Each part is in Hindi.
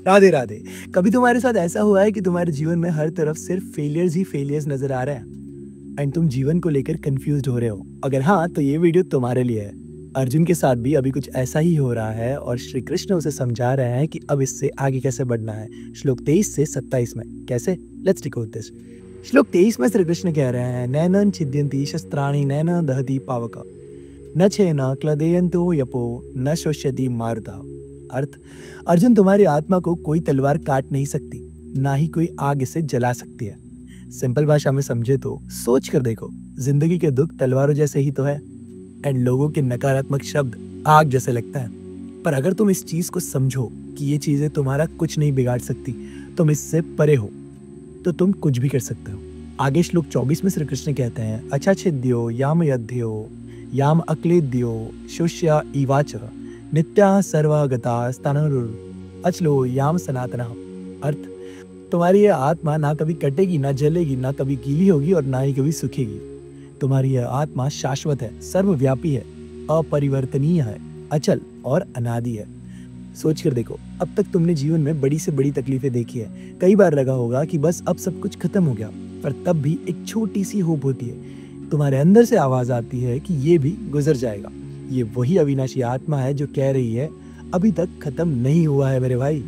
राधे राधे। कभी तुम्हारे साथ ऐसा हुआ है कि तुम्हारे जीवन में हर तरफ सिर्फ फेलियर्स ही फेलियर्स नजर आ रहे हैं एंड तुम जीवन को लेकर कंफ्यूज्ड हो रहे हो? अगर हाँ, तो ये वीडियो तुम्हारे लिए है। अर्जुन के साथ भी अभी कुछ ऐसा ही हो रहा है और श्री कृष्ण उसे समझा रहे हैं कि अब इससे आगे कैसे बढ़ना है। श्लोक 23 से 27 में कैसे, लेट्स डिकोड दिस। श्लोक 23 में श्री कृष्ण कह रहे हैं, नैनन छिद्यन्ति शस्त्राणि नैन दहति पावक न छेन क्लदेयन्तो यपो न शोष्यति मारुतः। अर्थ, अर्जुन तुम्हारी आत्मा को कोई तलवार काट नहीं सकती, ना ही कोई आग इसे जला सकती है। सिंपल भाषा में समझे तो सोच कर देखो, जिंदगी के दुख तलवारों जैसे ही तो है एंड लोगों के नकारात्मक शब्द आग जैसे लगता है। पर अगर तुम इस चीज को समझो कि ये चीजें तुम्हारा कुछ नहीं बिगाड़ सकती, तुम इससे परे हो, तो तुम कुछ भी कर सकते हो। आगे श्लोक 24 में श्री कृष्ण कहते हैं, अच्छा छिद्यो याम यद्यो याम अक्लेद्यो शुष्य इवाच नित्या सर्वगता स्तनुरुर अचलो याम सनातन। अर्थ, तुम्हारी यह आत्मा ना कभी कटेगी, ना जलेगी, ना कभी गीली होगी और ना ही कभी सूखेगी। तुम्हारी यह आत्मा शाश्वत है, सर्वव्यापी है, अपरिवर्तनीय है, अचल और अनादि है। सोच कर देखो, अब तक तुमने जीवन में बड़ी से बड़ी तकलीफें देखी है। कई बार लगा होगा कि बस अब सब कुछ खत्म हो गया, पर तब भी एक छोटी सी होप होती है। तुम्हारे अंदर से आवाज आती है कि ये भी गुजर जाएगा। ये वही अविनाशी आत्मा है जो कह रही है, अभी तक खत्म नहीं हुआ है मेरे भाई।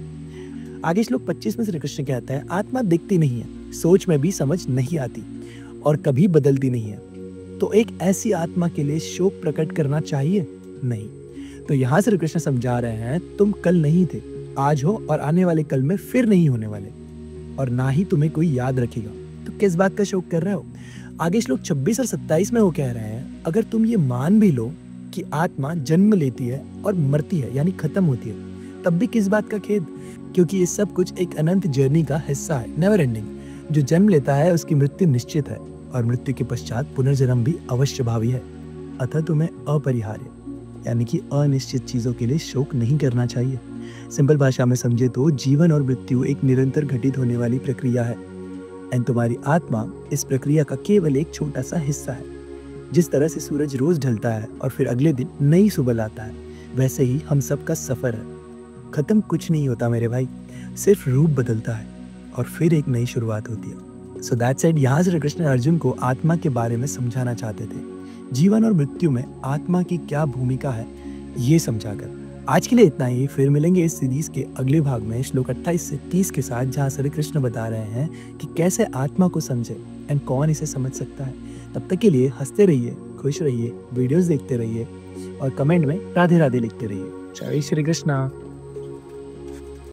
आगे श्लोक 25 में श्री कृष्ण कहता है, आत्मा दिखती नहीं है, सोच में भी समझ नहीं आती और कभी बदलती नहीं है। तो एक ऐसी आत्मा के लिए शोक प्रकट करना चाहिए? नहीं। तो यहाँ श्री कृष्ण समझा रहे हैं, तुम कल नहीं थे, आज हो और आने वाले कल में फिर नहीं होने वाले, और ना ही तुम्हें कोई याद रखेगा। तो किस बात का शोक कर रहे हो? आगे श्लोक 26 और 27 में वो कह रहे हैं, अगर तुम ये मान भी लो कि आत्मा जन्म लेती है और मरती है, यानी खत्म होती है, तब भी किस बात का खेद? क्योंकि ये सब कुछ एक अनंत जर्नी का हिस्सा है, नेवर एंडिंग। जो जन्म लेता है उसकी मृत्यु निश्चित है और मृत्यु के पश्चात पुनर्जन्म भी अवश्य भावी है। अतः तुम्हें अपरिहार्य यानी कि अनिश्चित चीजों के लिए शोक नहीं करना चाहिए। सिंपल भाषा में समझे तो जीवन और मृत्यु एक निरंतर घटित होने वाली प्रक्रिया है एंड तुम्हारी आत्मा इस प्रक्रिया का केवल एक छोटा सा हिस्सा है। जिस तरह से सूरज रोज ढलता है और फिर अगले दिन नई सुबह लाता है, वैसे ही हम सब का सफर है। खत्म कुछ नहीं होता मेरे भाई, सिर्फ रूप बदलता है और फिर एक नई शुरुआत होती है। So that's it. यहाँ श्री कृष्ण अर्जुन को आत्मा के बारे में समझाना चाहते थे, जीवन और मृत्यु में आत्मा की क्या भूमिका है ये समझाकर। आज के लिए इतना ही, फिर मिलेंगे इस सीरीज के अगले भाग में श्लोक 28 से 30 के साथ, जहाँ श्री कृष्ण बता रहे हैं कि कैसे आत्मा को समझे एंड कौन इसे समझ सकता है। तब तक के लिए हंसते रहिए, खुश रहिए, वीडियोस देखते रहिए और कमेंट में राधे राधे लिखते रहिए। जय श्री कृष्णा।